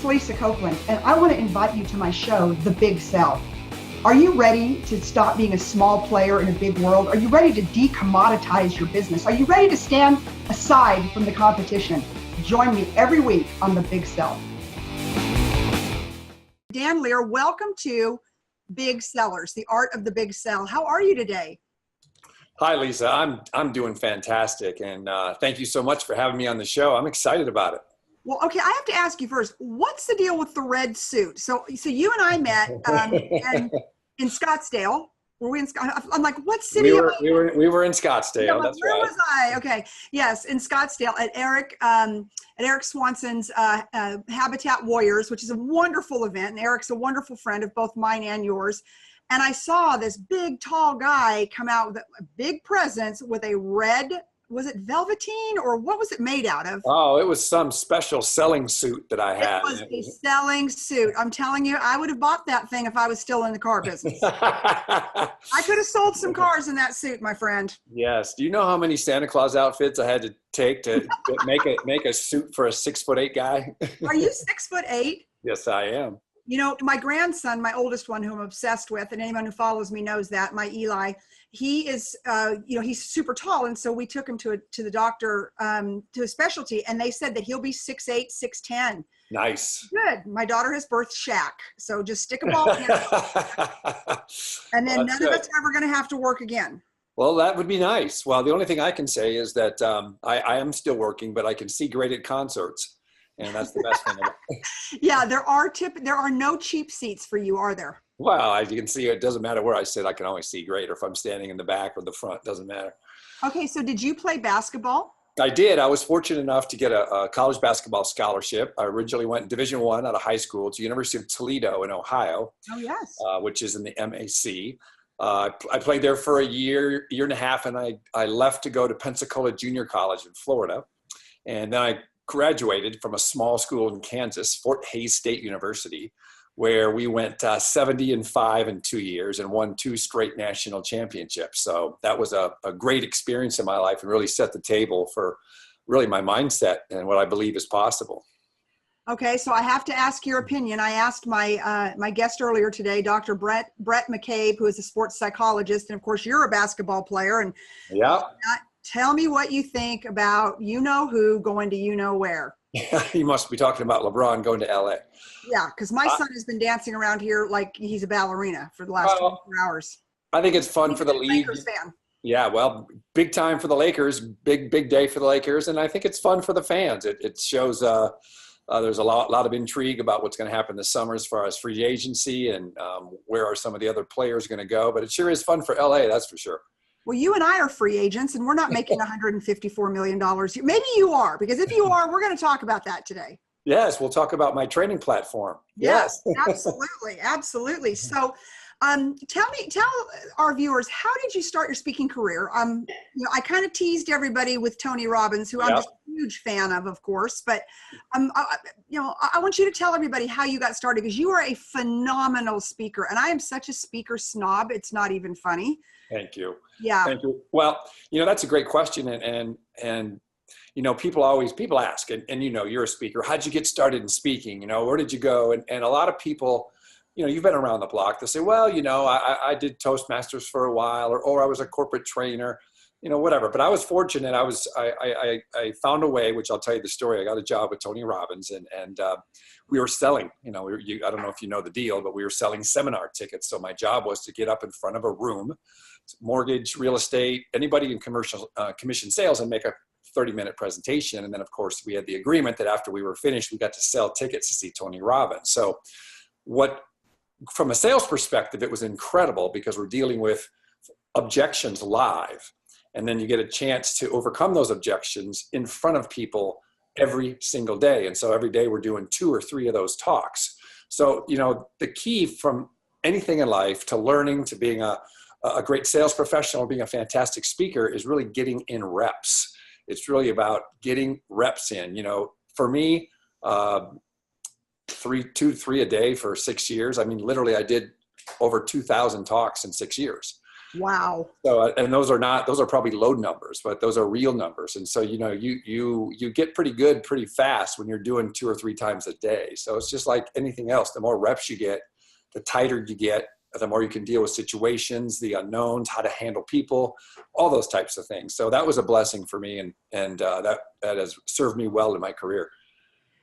Lisa Copeland, and I want to invite you to my show, The Big Sell. Are you ready to stop being a small player in a big world? Are you ready to decommoditize your business? Are you ready to stand aside from the competition? Join me every week on The Big Sell. Dan Lier, welcome to Big Sellers, the art of the big sell. How are you today? Hi, Lisa. I'm doing fantastic, and thank you so much for having me on the show. I'm excited about it. Well, okay, I have to ask you first, what's the deal with the red suit? So you and I met in Scottsdale. Were we in Scottsdale? I'm like, what city? We were in Scottsdale. Yeah, that's where right. was I? Okay, yes, in Scottsdale at Eric Swanson's Habitat Warriors, which is a wonderful event. And Eric's a wonderful friend of both mine and yours. And I saw this big, tall guy come out with a big presence with a red, was it velveteen or what was it made out of? Oh, it was some special selling suit that I had. It was a selling suit. I'm telling you, I would have bought that thing if I was still in the car business. I could have sold some cars in that suit, my friend. Yes. Do you know how many Santa Claus outfits I had to take to make a suit for a 6'8" guy? Are you 6'8"? Yes, I am. You know, my grandson, my oldest one, who I'm obsessed with, and anyone who follows me knows that, my Eli, he is, he's super tall. And so we took him to the doctor, to a specialty, and they said that he'll be 6'8", 6'10". Nice. Good. My daughter has birthed Shaq. So just stick a ball in him. And then none of us are ever going to have to work again. Well, that would be nice. Well, the only thing I can say is that I am still working, but I can see great at concerts. And that's the best thing. Yeah, there are no cheap seats for you, are there? Well, as you can see, it doesn't matter where I sit. I can always see great, or if I'm standing in the back or the front, doesn't matter. Okay, so did you play basketball? I did. I was fortunate enough to get a college basketball scholarship. I originally went Division I out of high school to University of Toledo in Ohio. Oh, yes. Which is in the MAC. I played there for a year and a half, and I left to go to Pensacola Junior College in Florida. And then I graduated from a small school in Kansas, Fort Hays State University, where we went 70-5 in 2 years and won 2 straight national championships. So that was a great experience in my life and really set the table for really my mindset and what I believe is possible. Okay, so I have to ask your opinion. I asked my guest earlier today, Dr. Brett McCabe, who is a sports psychologist, and of course you're a basketball player. And yeah. Tell me what you think about you-know-who going to you-know-where. You must be talking about LeBron going to LA. Yeah, because my son has been dancing around here like he's a ballerina for the last 24 hours. I think it's fun for the league. Lakers fan. Yeah, well, big time for the Lakers, big day for the Lakers, and I think it's fun for the fans. It shows there's a lot of intrigue about what's going to happen this summer as far as free agency and where are some of the other players going to go. But it sure is fun for LA, that's for sure. Well, you and I are free agents, and we're not making $154 million. Maybe you are, because if you are, we're going to talk about that today. Yes, we'll talk about my training platform. Yes, absolutely, absolutely. So, tell our viewers, how did you start your speaking career? I kind of teased everybody with Tony Robbins, who I'm just a huge fan of course. But I want you to tell everybody how you got started, because you are a phenomenal speaker, and I am such a speaker snob. It's not even funny. Thank you. Yeah. Thank you. Well, that's a great question. And people ask, and you're a speaker, how'd you get started in speaking? Where did you go? And a lot of people, you've been around the block. They'll say, well, I did Toastmasters for a while, or I was a corporate trainer, whatever. But I was fortunate. I found a way, which I'll tell you the story. I got a job with Tony Robbins, and we were selling, I don't know if you know the deal, but we were selling seminar tickets. So my job was to get up in front of a room, mortgage, real estate, anybody in commission sales, and make a 30-minute presentation. And then, of course, we had the agreement that after we were finished, we got to sell tickets to see Tony Robbins. So from a sales perspective, it was incredible, because we're dealing with objections live. And then you get a chance to overcome those objections in front of people every single day. And so every day we're doing 2 or 3 of those talks. So, the key from anything in life to learning to being a great sales professional, being a fantastic speaker, is really getting in reps. It's really about getting reps in. For me, 3 a day for 6 years. I mean, literally I did over 2,000 talks in 6 years. Wow. So, and those are probably low numbers, but those are real numbers. And so, you get pretty good pretty fast when you're doing 2 or 3 times a day. So it's just like anything else. The more reps you get, the tighter you get, the more you can deal with situations, the unknowns, how to handle people, all those types of things. So that was a blessing for me. And that has served me well in my career.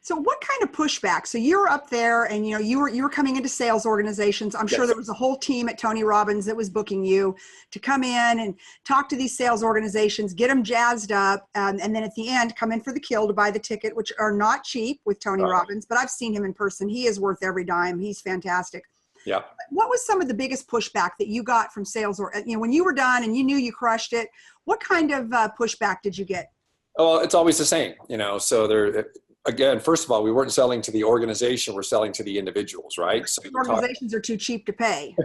So what kind of pushback? So you're up there and you were coming into sales organizations. I'm sure there was a whole team at Tony Robbins that was booking you to come in and talk to these sales organizations, get them jazzed up, and then at the end come in for the kill to buy the ticket, which are not cheap with Tony Robbins, but I've seen him in person. He is worth every dime. He's fantastic. Yeah. What was some of the biggest pushback that you got from sales, or when you were done and you knew you crushed it? What kind of pushback did you get? Well, it's always the same, so there. Again, first of all, we weren't selling to the organization, we're selling to the individuals, right? So organizations are too cheap to pay.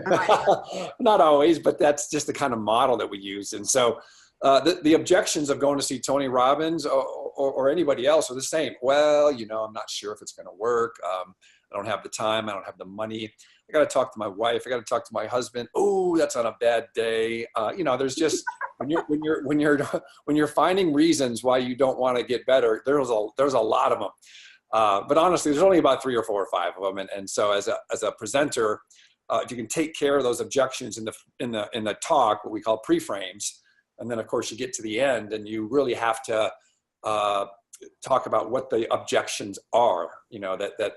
Not always, but that's just the kind of model that we use. And so the objections of going to see Tony Robbins or anybody else are the same. Well, I'm not sure if it's going to work. I don't have the time. I don't have the money. I got to talk to my wife. I got to talk to my husband. Oh, that's on a bad day. There's just when you're finding reasons why you don't want to get better, there's a lot of them. But honestly, there's only about 3 or 4 or 5 of them. And so as a presenter, if you can take care of those objections in the talk, what we call pre-frames, and then of course you get to the end and you really have to talk about what the objections are. That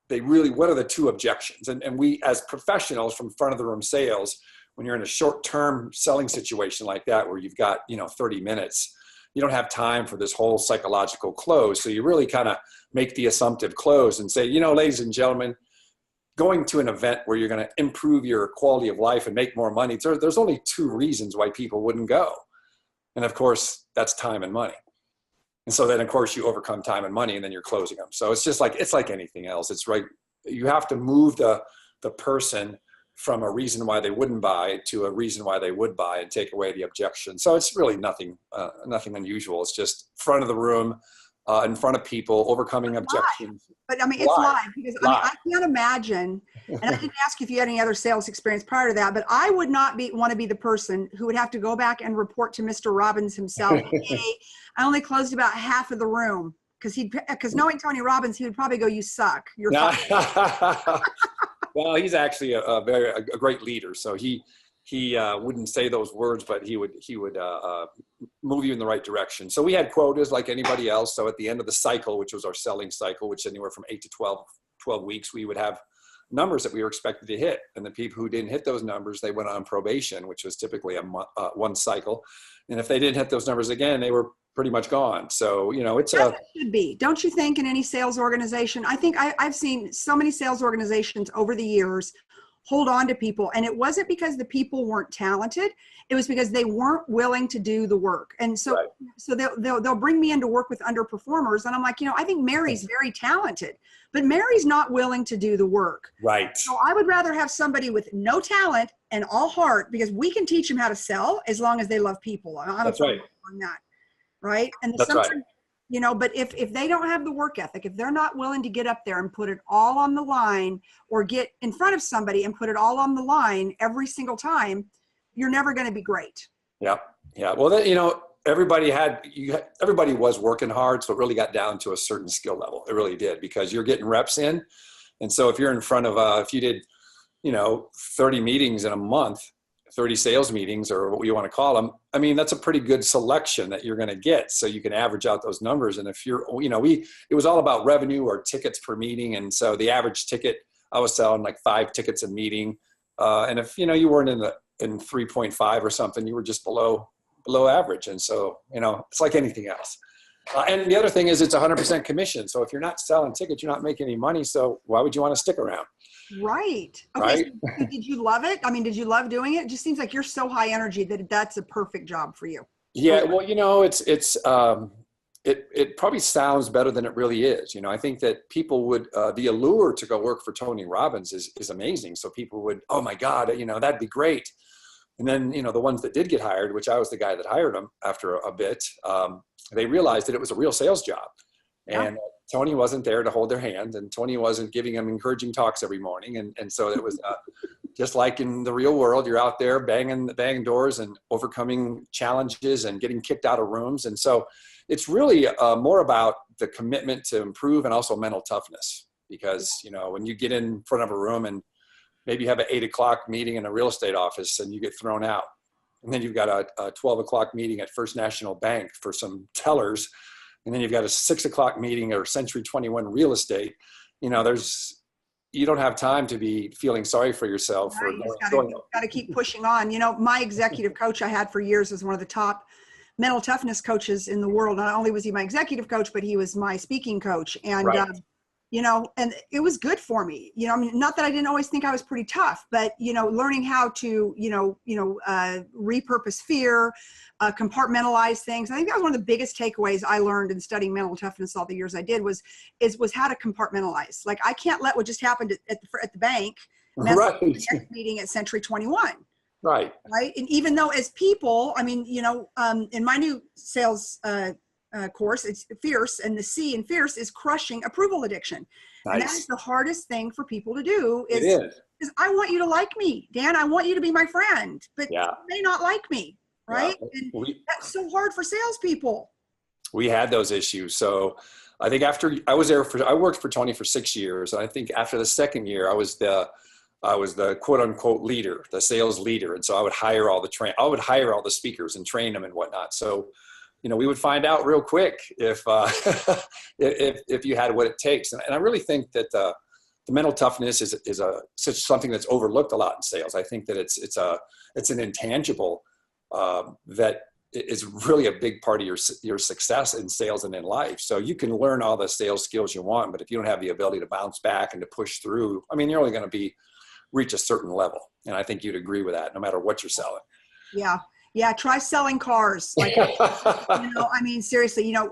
they really, what are the 2 objections? And we, as professionals from front of the room sales, when you're in a short-term selling situation like that, where you've got, 30 minutes, you don't have time for this whole psychological close. So you really kind of make the assumptive close and say, ladies and gentlemen, going to an event where you're going to improve your quality of life and make more money, there's only 2 reasons why people wouldn't go. And of course, that's time and money. And so then, of course, you overcome time and money, and then you're closing them. So it's like anything else. It's right. You have to move the person from a reason why they wouldn't buy to a reason why they would buy, and take away the objection. So it's really nothing unusual. It's just front of the room, in front of people, overcoming objections. But it's live because I can't imagine, and I didn't ask you if you had any other sales experience prior to that, but I would not want to be the person who would have to go back and report to Mr. Robbins himself. Hey, I only closed about half of the room, because knowing Tony Robbins, he would probably go, "You suck. You're fired." Well, he's actually a great leader. So he wouldn't say those words, but he would move you in the right direction. So we had quotas like anybody else. So at the end of the cycle, which was our selling cycle, which anywhere from 8 to 12 weeks, we would have numbers that we were expected to hit. And the people who didn't hit those numbers, they went on probation, which was typically one cycle. And if they didn't hit those numbers again, they were pretty much gone. So, it should be, don't you think, in any sales organization? I think I've seen so many sales organizations over the years hold on to people, and it wasn't because the people weren't talented. It was because they weren't willing to do the work. And so, so they'll bring me in to work with underperformers, and I'm like, I think Mary's very talented, but Mary's not willing to do the work. Right. So I would rather have somebody with no talent and all heart, because we can teach them how to sell as long as they love people. That's right. On that. Right. And that's right. But if they don't have the work ethic, if they're not willing to get up there and put it all on the line, or get in front of somebody and put it all on the line every single time, you're never going to be great. Yeah. Yeah. Well, everybody was working hard. So it really got down to a certain skill level. It really did, because you're getting reps in. And so if you're in front of, if you did, 30 meetings in a month, 30 sales meetings, or what you want to call them, that's a pretty good selection that you're going to get. So you can average out those numbers. And if you're, it was all about revenue or tickets per meeting. And so the average ticket, I was selling like 5 tickets a meeting. And if, you weren't in 3.5 or something, you were just below average. And so, it's like anything else. And the other thing is, it's 100% commission. So if you're not selling tickets, you're not making any money. So why would you want to stick around? Right. Okay. Right? So did you love it? Did you love doing it? It just seems like you're so high energy that that's a perfect job for you. Yeah. Well, it probably sounds better than it really is. I think that people would, the allure to go work for Tony Robbins is amazing. So people would, oh my God, that'd be great. And then, the ones that did get hired, which I was the guy that hired them after a bit, they realized that it was a real sales job. And Tony wasn't there to hold their hand, and Tony wasn't giving them encouraging talks every morning. And so it was, just like in the real world, you're out there banging doors and overcoming challenges and getting kicked out of rooms. And so it's really more about the commitment to improve and also mental toughness. Because, you know, when you get in front of a room and maybe you have an 8 o'clock meeting in a real estate office and you get thrown out, and then you've got a 12 o'clock meeting at First National Bank for some tellers, and then you've got a 6 o'clock meeting or Century 21 real estate, you know, you don't have time to be feeling sorry for yourself. Right, you got to keep pushing on. You know, my executive coach I had for years was one of the top mental toughness coaches in the world. Not only was he my executive coach, but he was my speaking coach. And, right. You know, and it was good for me. You know, I mean, not that I didn't always think I was pretty tough, but, you know, learning how to, repurpose fear, compartmentalize things. I think that was one of the biggest takeaways I learned in studying mental toughness all the years I did was how to compartmentalize. Like, I can't let what just happened at the bank mess up the next meeting at Century 21. Right. Right. And even though as people, I mean, you know, in my new sales course, it's fierce, and the C in fierce is crushing approval addiction. Nice. And that is the hardest thing for people to do is I want you to like me, Dan. I want you to be my friend, but you may not like me. Right. Yeah. And that's so hard for salespeople. We had those issues. So I think after I worked for Tony for 6 years. And I think after the second year, I was the quote unquote leader, the sales leader. And so I would hire all the speakers and train them and whatnot. So, you know, we would find out real quick if you had what it takes. And I really think that the mental toughness is something that's overlooked a lot in sales. I think that it's an intangible that is really a big part of your success in sales and in life. So you can learn all the sales skills you want, but if you don't have the ability to bounce back and to push through, I mean, you're only going to reach a certain level. And I think you'd agree with that no matter what you're selling. Yeah. Yeah, try selling cars. Like, you know, I mean, seriously, you know,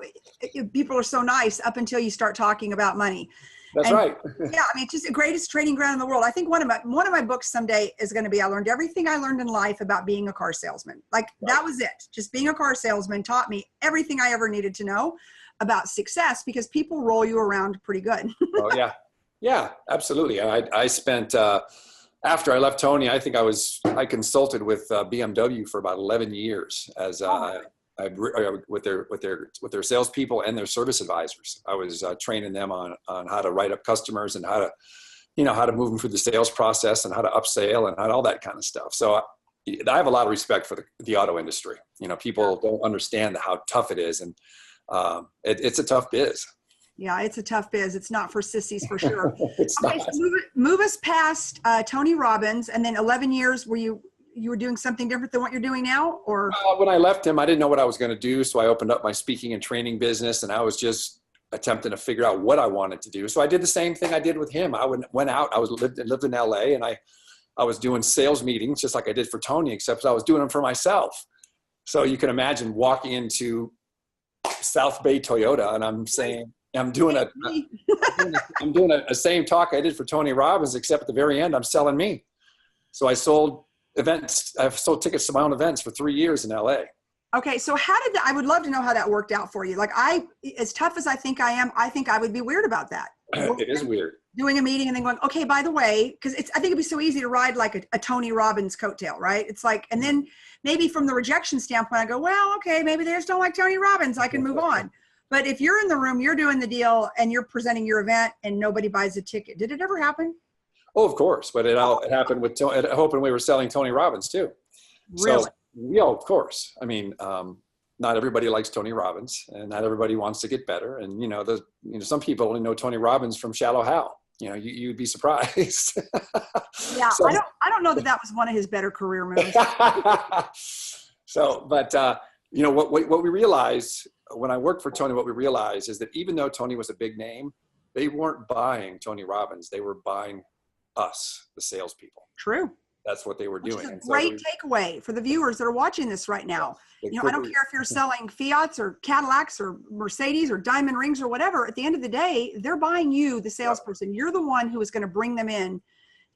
people are so nice up until you start talking about money. That's right. Yeah, I mean, it's just the greatest training ground in the world. I think one of my books someday is going to be, I learned everything I learned in life about being a car salesman. Like, that was it. Just being a car salesman taught me everything I ever needed to know about success, because people roll you around pretty good. Oh, yeah. Yeah, absolutely. I spent, after I left Tony, I think I consulted with BMW for about 11 years as with their salespeople and their service advisors. I was training them on how to write up customers and how to move them through the sales process and how to upsell and all that kind of stuff. So I have a lot of respect for the auto industry. You know, people don't understand how tough it is, and it's a tough biz. Yeah, it's a tough biz. It's not for sissies for sure. It's okay, not. So move us past Tony Robbins, and then 11 years were you were doing something different than what you're doing now, or? When I left him, I didn't know what I was going to do, so I opened up my speaking and training business, and I was just attempting to figure out what I wanted to do. So I did the same thing I did with him. I went out. I lived in LA, and I was doing sales meetings just like I did for Tony, except I was doing them for myself. So you can imagine walking into South Bay Toyota, and I'm saying, I'm doing a same talk I did for Tony Robbins, except at the very end, I'm selling me. So I sold tickets to my own events for 3 years in LA. Okay. So I would love to know how that worked out for you. Like, as tough as I think I am, I think I would be weird about that. It is weird. Doing a meeting and then going, okay, by the way, because I think it'd be so easy to ride like a Tony Robbins coattail, right? It's like, and then maybe from the rejection standpoint, I go, well, okay, maybe they just don't like Tony Robbins. I can move on. But if you're in the room, you're doing the deal, and you're presenting your event, and nobody buys a ticket. Did it ever happen? Oh, of course. But it happened with Tony. Hoping we were selling Tony Robbins too. Really? So, yeah, of course. I mean, not everybody likes Tony Robbins, and not everybody wants to get better. And some people only know Tony Robbins from Shallow Hal. You know, you'd be surprised. Yeah, so, I don't know that was one of his better career moves. So, but what we realized when I worked for Tony, what we realized is that even though Tony was a big name, they weren't buying Tony Robbins. They were buying us, the salespeople. True. That's what they were doing. Which is a great takeaway for the viewers that are watching this right now. I don't care if you're selling Fiats or Cadillacs or Mercedes or diamond rings or whatever. At the end of the day, they're buying you, the salesperson. Yep. You're the one who is going to bring them in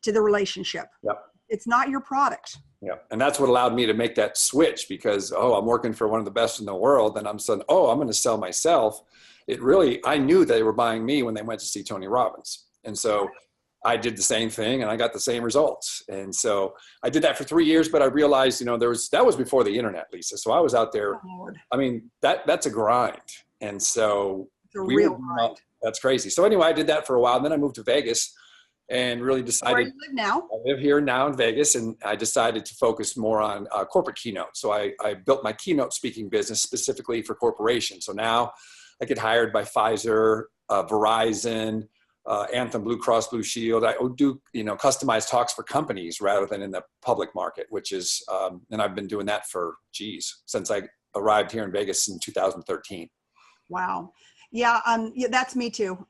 to the relationship. Yep. It's not your product. Yeah. And that's what allowed me to make that switch, because, I'm working for one of the best in the world. And I'm saying, I'm going to sell myself. I knew they were buying me when they went to see Tony Robbins. And so I did the same thing and I got the same results. And so I did that for 3 years, but I realized, that was before the internet, Lisa. So I was out there. Oh, Lord. I mean, that's a grind. And so It's a real grind. That's crazy. So anyway, I did that for a while, and then I moved to Vegas and really decided. Where you live now? I live here now in Vegas, and I decided to focus more on corporate keynote. So I built my keynote speaking business specifically for corporations. So now I get hired by Pfizer, Verizon, Anthem, Blue Cross Blue Shield. I do, customized talks for companies rather than in the public market, which is, and I've been doing that for, since I arrived here in Vegas in 2013. Wow. Yeah, that's me too.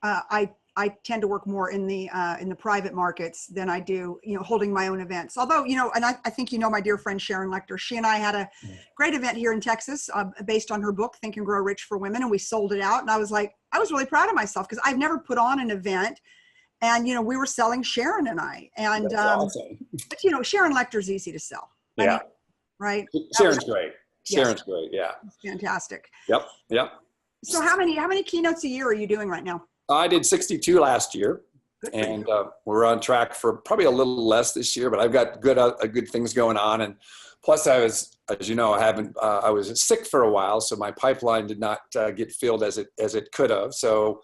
I tend to work more in the private markets than I do, holding my own events. Although, and I think my dear friend Sharon Lechter, she and I had a great event here in Texas based on her book, Think and Grow Rich for Women, and we sold it out. And I was really proud of myself because I've never put on an event. And, we were selling Sharon and I. And, awesome. But, Sharon Lechter's easy to sell. Yeah. I mean, right? Sharon's great. Sharon's great. Yeah. It's fantastic. Yep. So how many keynotes a year are you doing right now? I did 62 last year, and we're on track for probably a little less this year, but I've got good things going on. And plus I was, as you know, I was sick for a while, so my pipeline did not get filled as it could have. So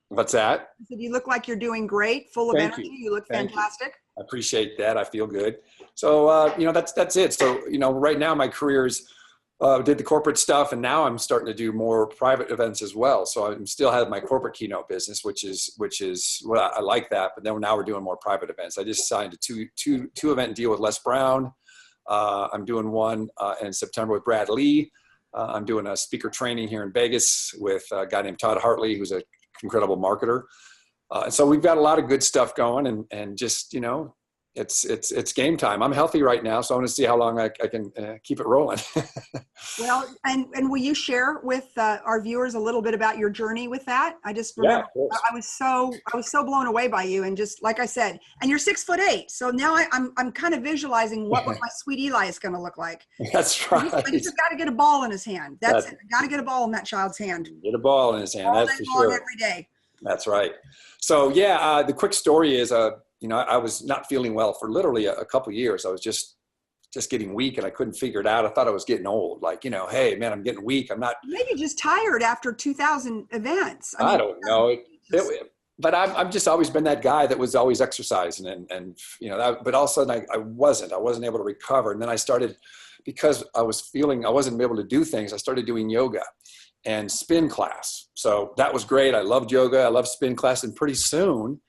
what's that? I said, you look like you're doing great, full of energy. You look fantastic. I appreciate that. I feel good. So, that's it. So, right now my career is, did the corporate stuff, and now I'm starting to do more private events as well. So I'm still have my corporate keynote business, which is well, I like that. But then now we're doing more private events. I just signed a two event deal with Les Brown. I'm doing one in September with Brad Lee. I'm doing a speaker training here in Vegas with a guy named Todd Hartley, who's an incredible marketer. So we've got a lot of good stuff going, and just, it's game time. I'm healthy right now, so I want to see how long I can keep it rolling. Well, and will you share with our viewers a little bit about your journey with that? I just remember I was so blown away by you, and just like I said, and you're 6'8", so now I'm kind of visualizing what my sweet Eli is going to look like. That's right. I just got to get a ball in his hand. That's it. Got to get a ball in that child's hand. Get a ball in his hand. All that's day for long, sure. every day. That's right. So the quick story is, I was not feeling well for literally a couple of years. I was just getting weak, and I couldn't figure it out. I thought I was getting old. Hey, man, I'm getting weak. I'm not. Maybe just tired after 2,000 events. I don't know. But I've just always been that guy that was always exercising, and but all of a sudden I wasn't able to recover. And then I started, because I was feeling I wasn't able to do things. I started doing yoga and spin class. So that was great. I loved yoga. I loved spin class. And pretty soon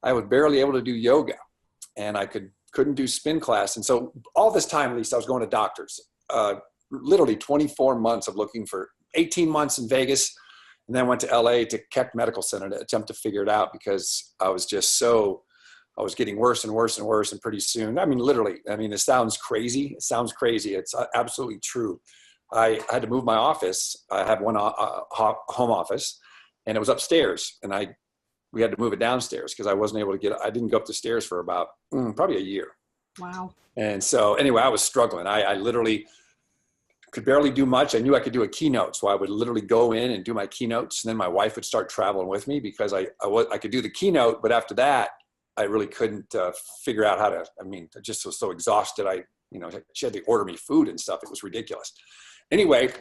I was barely able to do yoga, and I couldn't do spin class. And so all this time, at least, I was going to doctors, literally 24 months of looking for 18 months in Vegas. And then went to LA to Keck Medical Center to attempt to figure it out, because I was just I was getting worse and worse and worse. And pretty soon, literally, it sounds crazy. It's absolutely true. I had to move my office. I have one home office, and it was upstairs, and we had to move it downstairs because I wasn't able to I didn't go up the stairs for about probably a year. Wow. And so anyway, I was struggling. I literally could barely do much. I knew I could do a keynote, so I would literally go in and do my keynotes, and then my wife would start traveling with me, because I could do the keynote, but after that, I really couldn't figure out how to. I just was so exhausted. She had to order me food and stuff. It was ridiculous. Anyway,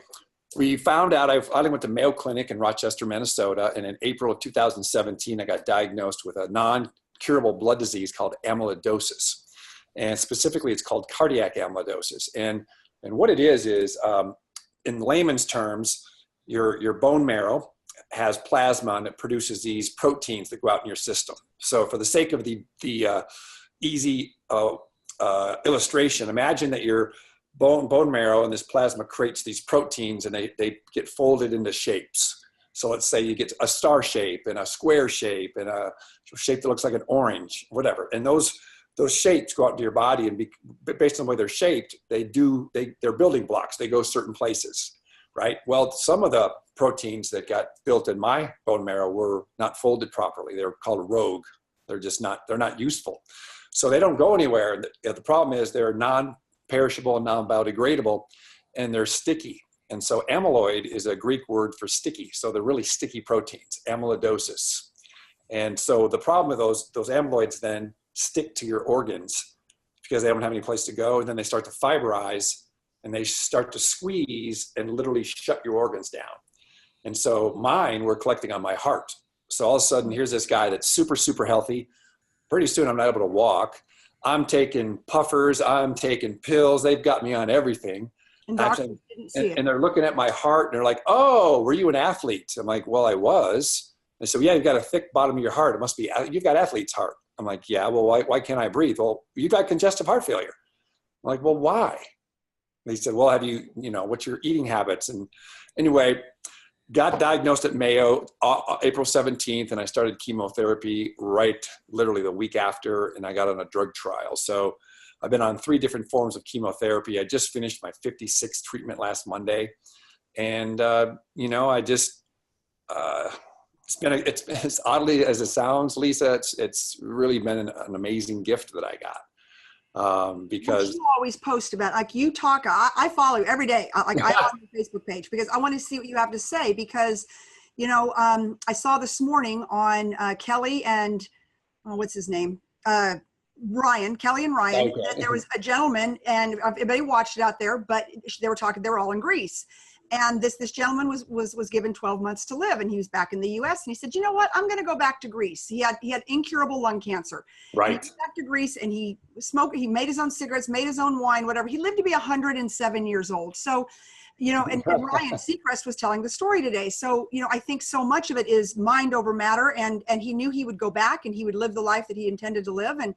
we found out, I finally went to Mayo Clinic in Rochester, Minnesota, and in April of 2017, I got diagnosed with a non-curable blood disease called amyloidosis. And specifically, it's called cardiac amyloidosis. And what it is in layman's terms, your bone marrow has plasma, and it produces these proteins that go out in your system. So for the sake of the easy illustration, imagine that your bone marrow and this plasma creates these proteins, and they get folded into shapes. So let's say you get a star shape and a square shape and a shape that looks like an orange, whatever. And those shapes go out into your body, and based on the way they're shaped, they're building blocks. They go certain places, right? Well, some of the proteins that got built in my bone marrow were not folded properly. They're called rogue. They're not useful. So they don't go anywhere. The problem is they're non-perishable and non-biodegradable, and they're sticky. And so amyloid is a Greek word for sticky. So they're really sticky proteins, amyloidosis. And so the problem with those amyloids then stick to your organs because they don't have any place to go. And then they start to fiberize and they start to squeeze and literally shut your organs down. And so mine were collecting on my heart. So all of a sudden, here's this guy that's super, super healthy. Pretty soon I'm not able to walk. I'm taking puffers. I'm taking pills. They've got me on everything. And doctors didn't see it. And they're looking at my heart and they're like, oh, were you an athlete? I'm like, well, I was. They said, yeah, you've got a thick bottom of your heart. It must be, you've got athlete's heart. I'm like, yeah, well, why can't I breathe? Well, you got congestive heart failure. I'm like, well, why? They said, well, what's your eating habits? And anyway, got diagnosed at Mayo April 17th, and I started chemotherapy literally the week after, and I got on a drug trial. So I've been on 3 different forms of chemotherapy. I just finished my 56th treatment last Monday. And, I just, it's been as oddly as it sounds, Lisa, it's really been an amazing gift that I got. Because you always post about, like, you talk, I follow you every day. I on your Facebook page because I want to see what you have to say, because, I saw this morning on Kelly and what's his name? Kelly and Ryan, okay. that there was a gentleman, and everybody watched it out there, but they were all in Greece. And this gentleman was given 12 months to live, and he was back in the U.S. And he said, you know what? I'm going to go back to Greece. He had incurable lung cancer. Right. And he went back to Greece, and he smoked. He made his own cigarettes, made his own wine, whatever. He lived to be 107 years old. So, and Ryan Seacrest was telling the story today. So, I think so much of it is mind over matter. And he knew he would go back and he would live the life that he intended to live. And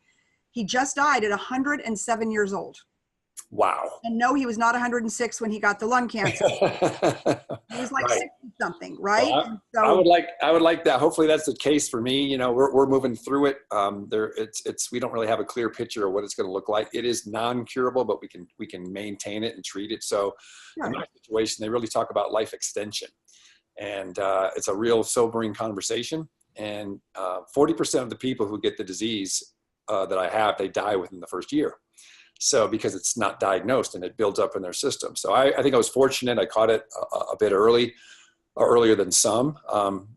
he just died at 107 years old. Wow. And no, he was not 106 when he got the lung cancer. He was like 60 something, right? Well, so, I would like that. Hopefully that's the case for me. We're moving through it. We don't really have a clear picture of what it's going to look like. It is non-curable, but we can maintain it and treat it. So in my situation, they really talk about life extension, and it's a real sobering conversation. And 40% of the people who get the disease that I have, they die within the first year. So because it's not diagnosed and it builds up in their system. So I think I was fortunate. I caught it a bit earlier than some,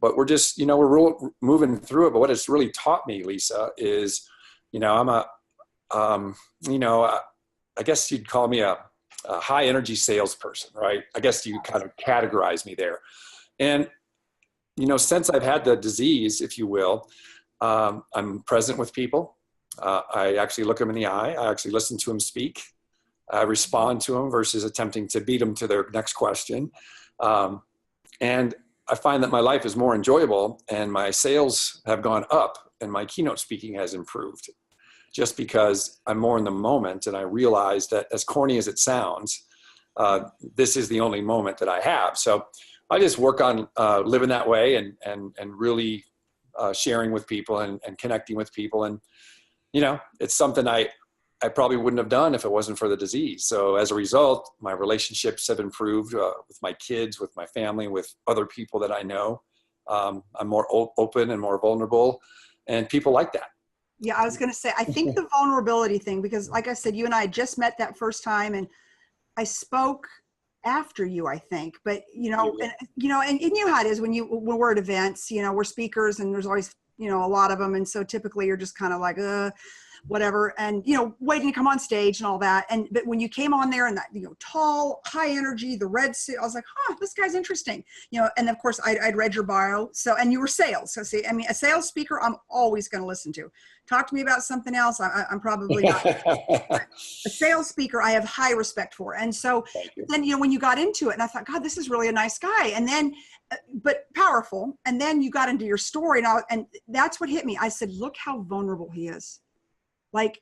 but we're just, we're moving through it. But what it's really taught me, Lisa, is, I guess you'd call me a high energy salesperson, right? I guess you kind of categorize me there. And, since I've had the disease, if you will, I'm present with people. I actually look them in the eye. I actually listen to them speak. I respond to them versus attempting to beat them to their next question. And I find that my life is more enjoyable and my sales have gone up and my keynote speaking has improved just because I'm more in the moment. And I realize that, as corny as it sounds, this is the only moment that I have. So I just work on living that way and really sharing with people and connecting with people. And it's something I probably wouldn't have done if it wasn't for the disease. So as a result, my relationships have improved with my kids, with my family, with other people that I know. I'm more open and more vulnerable, and people like that. Yeah, I was going to say, I think the vulnerability thing, because like I said, you and I just met that first time, and I spoke after you, I think, but and you know how it is when we're at events, we're speakers and there's always, a lot of them. And so typically you're just kind of like, whatever. And, waiting to come on stage and all that. But when you came on there and that, tall, high energy, the red suit, I was like, this guy's interesting, and of course I'd read your bio. So, and you were sales. So see, a sales speaker, I'm always going to listen to. Talk to me about something else, I'm probably not. A sales speaker, I have high respect for. And so then, when you got into it and I thought, God, this is really a nice guy. And then, but powerful. And then you got into your story and that's what hit me. I said, look how vulnerable he is. Like,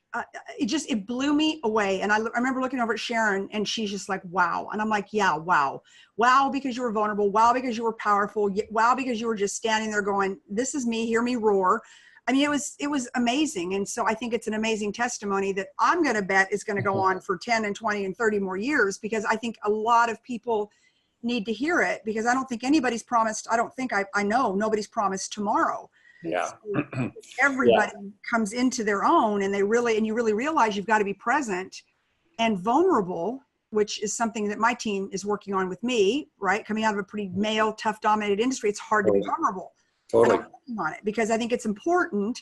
it blew me away. And I remember looking over at Sharon and she's just like, wow. And I'm like, yeah, wow. Wow, because you were vulnerable. Wow, because you were powerful. Wow, because you were just standing there going, this is me, hear me roar. It was amazing. And so I think it's an amazing testimony that I'm going to bet is going to go on for 10 and 20 and 30 more years, because I think a lot of people need to hear it, because I don't think anybody's promised. I know nobody's promised tomorrow. Yeah. So everybody comes into their own, and you really realize you've got to be present and vulnerable, which is something that my team is working on with me, right? Coming out of a pretty male, tough, dominated industry, it's hard to be vulnerable. Totally. working on it because I think it's important.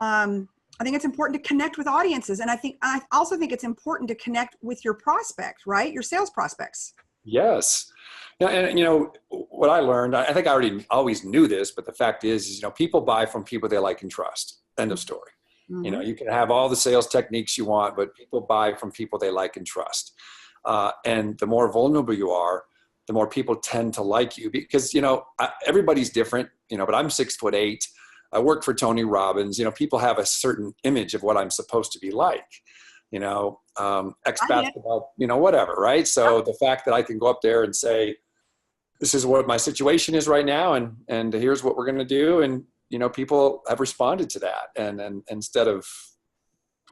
I think it's important to connect with audiences. And I also think it's important to connect with your prospect, right? Your sales prospects. Yes. Yeah, and you know, what I learned, I think I already always knew this, but the fact is, you know, people buy from people they like and trust. End of story. Mm-hmm. You know, you can have all the sales techniques you want, but people buy from people they like and trust. And the more vulnerable you are, the more people tend to like you because, you know, everybody's different, you know, but I'm 6'8". I work for Tony Robbins. You know, people have a certain image of what I'm supposed to be like, you know, ex-basketball, you know, whatever. Right. So the fact that I can go up there and say, this is what my situation is right now. And here's what we're going to do. And, you know, people have responded to that. And instead of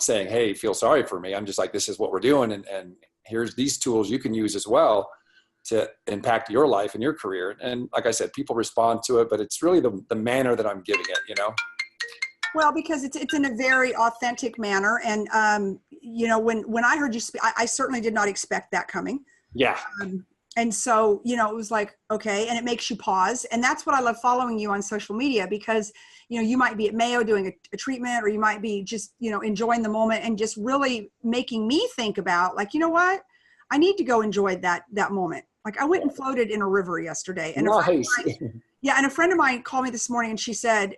saying, hey, feel sorry for me, I'm just like, this is what we're doing. And here's these tools you can use as well to impact your life and your career. And like I said, people respond to it, but it's really the manner that I'm giving it, you know? Well, because it's in a very authentic manner. And, you know, when I heard you speak, I certainly did not expect that coming. Yeah. And so, you know, it was like, okay. And it makes you pause. And that's what I love following you on social media because, you know, you might be at Mayo doing a treatment, or you might be just, you know, enjoying the moment and just really making me think about like, you know what, I need to go enjoy that moment. Like I went and floated in a river yesterday, and nice. and a friend of mine called me this morning, and she said,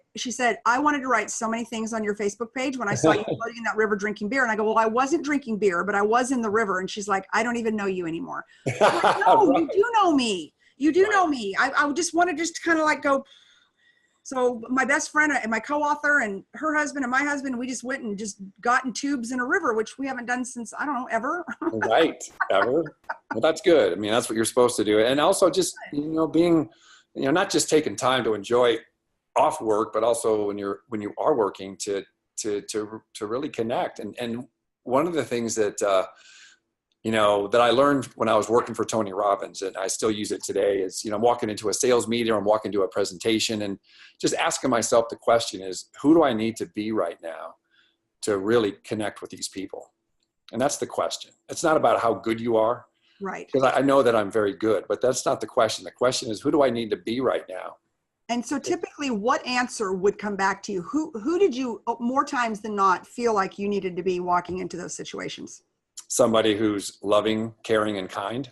I wanted to write so many things on your Facebook page when I saw you floating in that river drinking beer. And I go, well, I wasn't drinking beer, but I was in the river. And she's like, I don't even know you anymore. Like, no, right. You do know me. You do know me. I just want to just kind of like go. So my best friend and my co-author and her husband and my husband, we just went and just got in tubes in a river, which we haven't done since, I don't know, ever. Right. Ever. Well, that's good. I mean, that's what you're supposed to do. And also just, you know, being, you know, not just taking time to enjoy off work, but also when you are working to really connect. And one of the things that, you know, that I learned when I was working for Tony Robbins, and I still use it today, is, you know, I'm walking into a sales meeting or I'm walking to a presentation and just asking myself the question is, who do I need to be right now to really connect with these people? And that's the question. It's not about how good you are. Right. Because I know that I'm very good, but that's not the question. The question is, who do I need to be right now? And so typically what answer would come back to you? Who did you more times than not feel like you needed to be walking into those situations? Somebody who's loving, caring, and kind,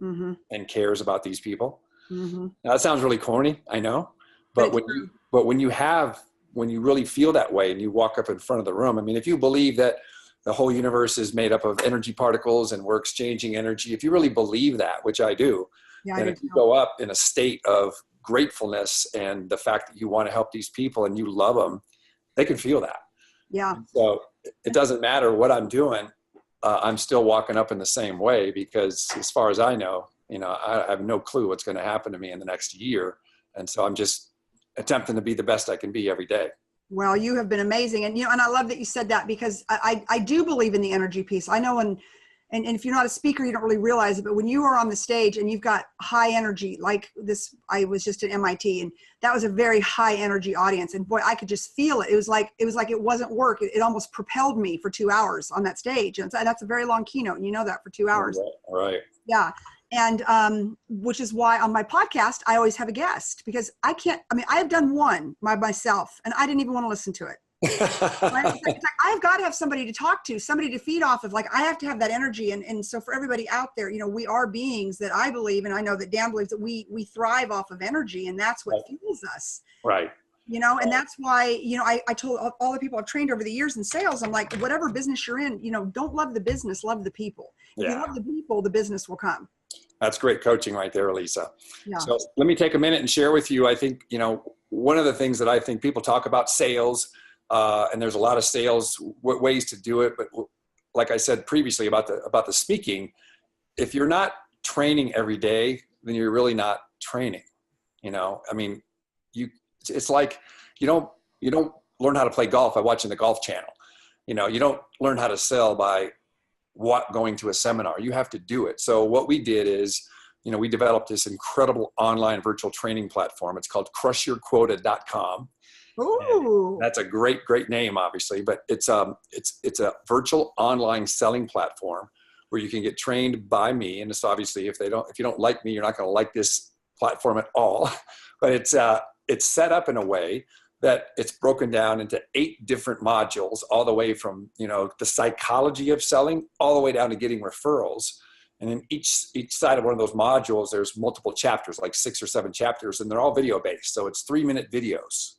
mm-hmm. and cares about these people. Mm-hmm. Now, that sounds really corny, I know, but when you really feel that way and you walk up in front of the room, I mean, if you believe that the whole universe is made up of energy particles and we're exchanging energy, if you really believe that, which I do, then if you go up in a state of gratefulness and the fact that you want to help these people and you love them, they can feel that. Yeah. And so it doesn't matter what I'm doing. I'm still walking up in the same way because as far as I know, you know, I have no clue what's going to happen to me in the next year. And so I'm just attempting to be the best I can be every day. Well, you have been amazing. And, you know, and I love that you said that because I do believe in the energy piece. I know and if you're not a speaker, you don't really realize it, but when you are on the stage and you've got high energy, like this, I was just at MIT and that was a very high energy audience. And boy, I could just feel it. It was like it wasn't work. It almost propelled me for 2 hours on that stage. And that's a very long keynote. And you know that for 2 hours. Right. Yeah. And which is why on my podcast, I always have a guest because I have done one by myself and I didn't even want to listen to it. Right? It's like, I've got to have somebody to talk to, somebody to feed off of. Like I have to have that energy. And so for everybody out there, you know, we are beings that I believe, and I know that Dan believes that we thrive off of energy, and that's what fuels us. Right. You know, and that's why, you know, I told all the people I've trained over the years in sales, I'm like, whatever business you're in, you know, don't love the business, love the people. If you love the people, the business will come. That's great coaching right there, Lisa. Yeah. So let me take a minute and share with you, I think, you know, one of the things that I think people talk about sales, and there's a lot of sales ways to do it. But like I said previously about the speaking, if you're not training every day, then you're really not training. You know, I mean, it's like you don't learn how to play golf by watching the Golf Channel. You know, you don't learn how to sell by going to a seminar. You have to do it. So what we did is, you know, we developed this incredible online virtual training platform. It's called crushyourquota.com. Ooh. That's a great name, obviously, but it's a virtual online selling platform where you can get trained by me. And it's obviously, if you don't like me, you're not going to like this platform at all. But it's set up in a way that it's broken down into 8 different modules, all the way from, the psychology of selling all the way down to getting referrals. And in each side of one of those modules, there's multiple chapters, like 6 or 7 chapters, and they're all video based. So it's 3-minute videos,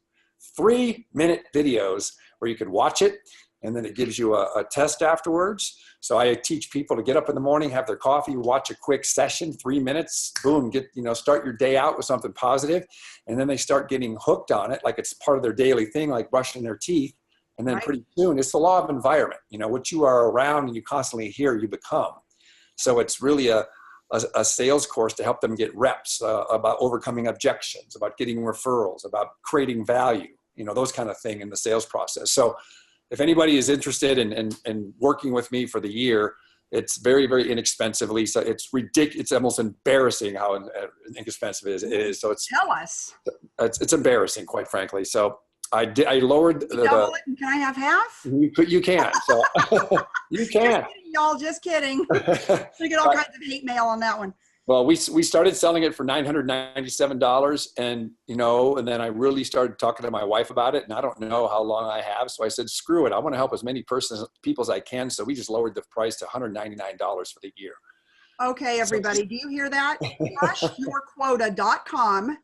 3-minute videos where you can watch it. And then it gives you a test afterwards. So I teach people to get up in the morning, have their coffee, watch a quick session, 3 minutes, boom, start your day out with something positive. And then they start getting hooked on it, like it's part of their daily thing, like brushing their teeth. And then pretty soon, it's the law of environment. What you are around and you constantly hear, you become. So it's really a sales course to help them get reps about overcoming objections, about getting referrals, about creating value, those kind of thing in the sales process. So if anybody is interested in working with me for the year, it's very, very inexpensively. So it's ridiculous. It's almost embarrassing how inexpensive it is. So Tell us. It's embarrassing, quite frankly. So I lowered double it, and can I have half? You can. So you can. Just kidding, y'all. Just kidding. We get all kinds of hate mail on that one. Well, we started selling it for $997, and and then I really started talking to my wife about it, and I don't know how long I have, so I said, screw it, I want to help as many people as I can, so we just lowered the price to $199 for the year. Okay, everybody, do you hear that? Crushyourquota.com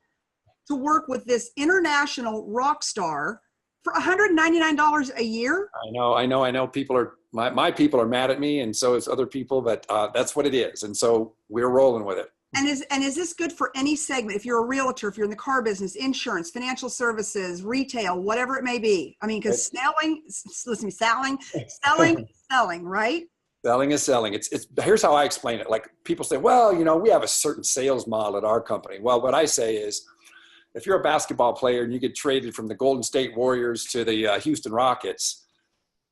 to work with this international rock star for $199 a year? I know. People are my people are mad at me, and so is other people, but that's what it is, and so we're rolling with it. And is this good for any segment? If you're a realtor, if you're in the car business, insurance, financial services, retail, whatever it may be. I mean, because selling, right? Selling is selling. It's here's how I explain it. Like, people say, well, we have a certain sales model at our company. Well, what I say is, if you're a basketball player and you get traded from the Golden State Warriors to the Houston Rockets,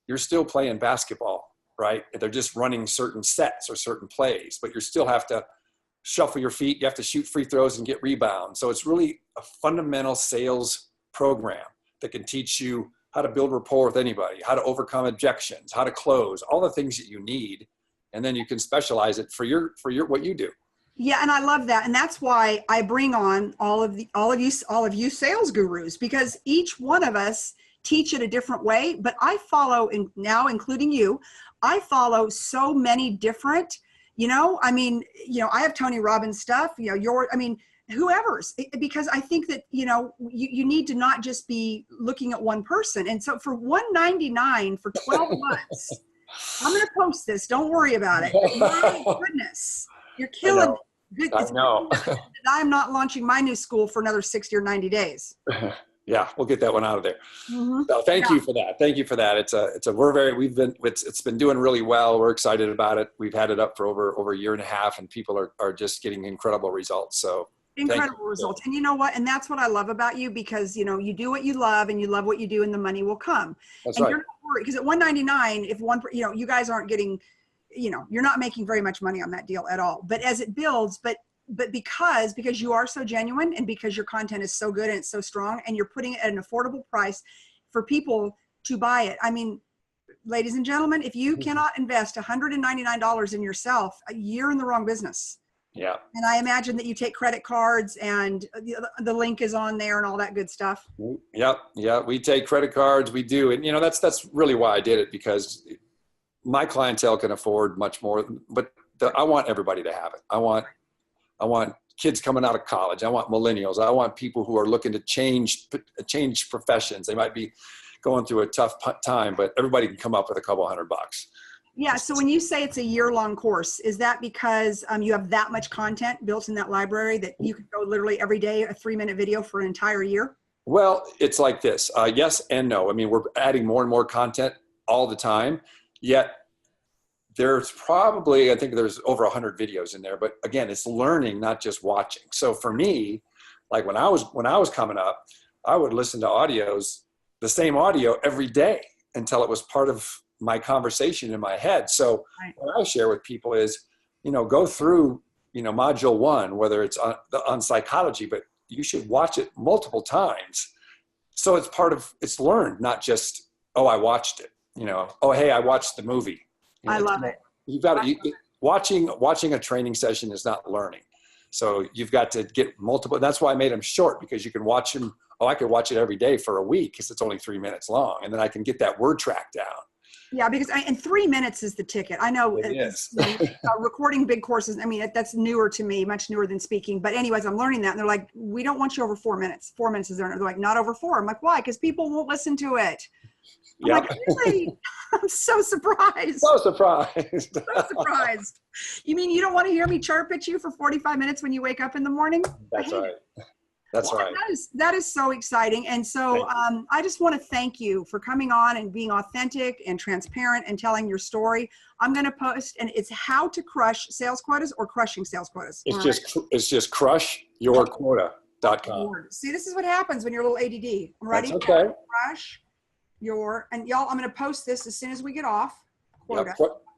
you're still playing basketball, right? They're just running certain sets or certain plays, but you still have to shuffle your feet. You have to shoot free throws and get rebounds. So it's really a fundamental sales program that can teach you how to build rapport with anybody, how to overcome objections, how to close, all the things that you need. And then you can specialize it for what you do. Yeah, and I love that, and that's why I bring on all of you sales gurus, because each one of us teach it a different way. But I follow, now including you, I follow so many different. I have Tony Robbins stuff. Whoever's, because I think that you need to not just be looking at one person. And so for $199 for 12 months, I'm going to post this. Don't worry about it. My goodness. You're killing me. I know. I'm not launching my new school for another 60 or 90 days. Yeah, we'll get that one out of there. Mm-hmm. So thank you for that. Thank you for that. It's been doing really well. We're excited about it. We've had it up for over a year and a half, and people are just getting incredible results. So incredible results. And you know what? And that's what I love about you, because you do what you love and you love what you do, and the money will come. That's and right. You're not worried, because at $199, if you guys aren't getting, you're not making very much money on that deal at all. But as it builds, but because you are so genuine, and because your content is so good and it's so strong, and you're putting it at an affordable price for people to buy it. I mean, ladies and gentlemen, if you cannot invest $199 in yourself, you're in the wrong business. Yeah. And I imagine that you take credit cards, and the link is on there and all that good stuff. Yep. Yeah. We take credit cards. We do. And that's really why I did it, because my clientele can afford much more, but I want everybody to have it. I want kids coming out of college. I want millennials. I want people who are looking to change professions. They might be going through a tough time, but everybody can come up with a couple $100. Yeah. So when you say it's a year-long course, is that because you have that much content built in that library that you could go literally every day, a 3-minute video for an entire year? Well, it's like this. Yes and no. I mean, we're adding more and more content all the time, yet there's probably, I think there's over 100 videos in there, but again, it's learning, not just watching. So for me, like when I was coming up, I would listen to the same audio every day until it was part of my conversation in my head. So what I share with people is, go through, module 1, whether it's on psychology, but you should watch it multiple times. So it's learned, not just, oh, I watched it, oh, hey, I watched the movie. I love it. You've got to, watching a training session is not learning. So you've got to get multiple. That's why I made them short, because you can watch them oh, I could watch it every day for a week because it's only 3 minutes long. And then I can get that word track down. Yeah, because and 3 minutes is the ticket. I know It is. recording big courses. I mean, that's newer to me, much newer than speaking. But anyways, I'm learning that. And they're like, we don't want you over 4 minutes. 4 minutes is there. And they're like, not over 4. I'm like, why? Because people won't listen to it. I'm like, really? I'm so surprised. So surprised. So surprised. You mean you don't want to hear me chirp at you for 45 minutes when you wake up in the morning? That's right. That's right. That is so exciting. And so I just want to thank you for coming on and being authentic and transparent and telling your story. I'm going to post, and it's how to crush sales quotas or crushing sales quotas. It's just crushyourquota.com. See, this is what happens when you're a little ADD. I'm ready. That's okay. And y'all, I'm going to post this as soon as we get off. Yep.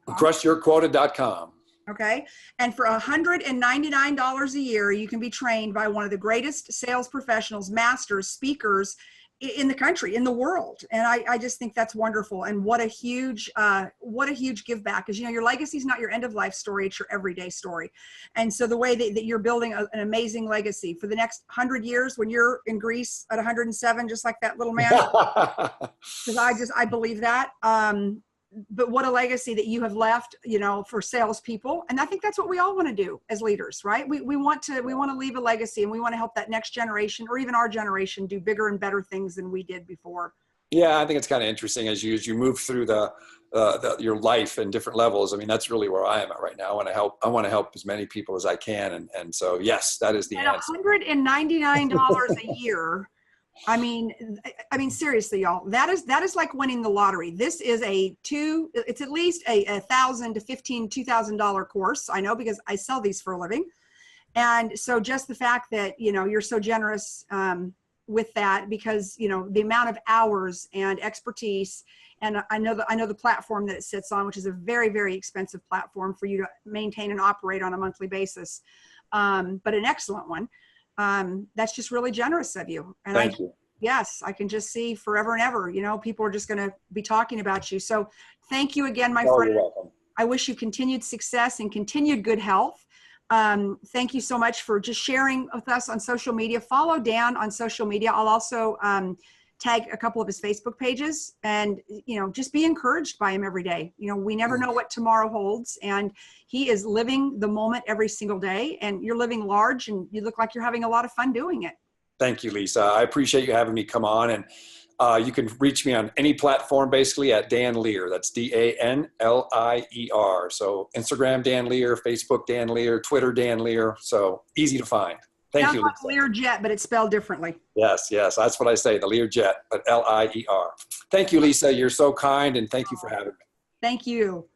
Crushyourquota.com. Okay. And for $199 a year, you can be trained by one of the greatest sales professionals, masters, speakers in the country, in the world. And I just think that's wonderful. And what a huge give back. Because, you know, your legacy is not your end of life story. It's your everyday story. And so the way that you're building an amazing legacy for the next 100 years, when you're in Greece at 107, just like that little man, because I believe that. But what a legacy that you have left, you know, for salespeople. And I think that's what we all want to do as leaders, right? We want to leave a legacy, and we want to help that next generation, or even our generation, do bigger and better things than we did before. Yeah, I think it's kind of interesting as you move through your life in different levels. I mean, that's really where I am at right now. I want to help as many people as I can. And so, yes, that is the answer. $199 a year. I mean, seriously, y'all, that is like winning the lottery. This is it's at least a $1,000 to $2,000 course. I know, because I sell these for a living. And so just the fact that, you know, you're so generous with that, because, you know, the amount of hours and expertise, and I know the platform that it sits on, which is a very, very expensive platform for you to maintain and operate on a monthly basis. But an excellent one. That's just really generous of you. And Thank you. Yes, I can just see forever and ever, you know, people are just going to be talking about you. So thank you again, my friend. You're welcome. I wish you continued success and continued good health. Thank you so much for just sharing with us on social media. Follow Dan on social media. I'll also tag a couple of his Facebook pages, and, you know, just be encouraged by him every day. You know, we never know what tomorrow holds, and he is living the moment every single day, and you're living large, and you look like you're having a lot of fun doing it. Thank you, Lisa. I appreciate you having me come on, and you can reach me on any platform basically at Dan Lier. That's DANLIER. So Instagram, Dan Lier, Facebook, Dan Lier, Twitter, Dan Lier. So easy to find. Thank you, Lisa. Lear Jet, but it's spelled differently. Yes, that's what I say, the Lear Jet, but LIER. Thank you, Lisa. You're so kind, and thank you for having me. Thank you.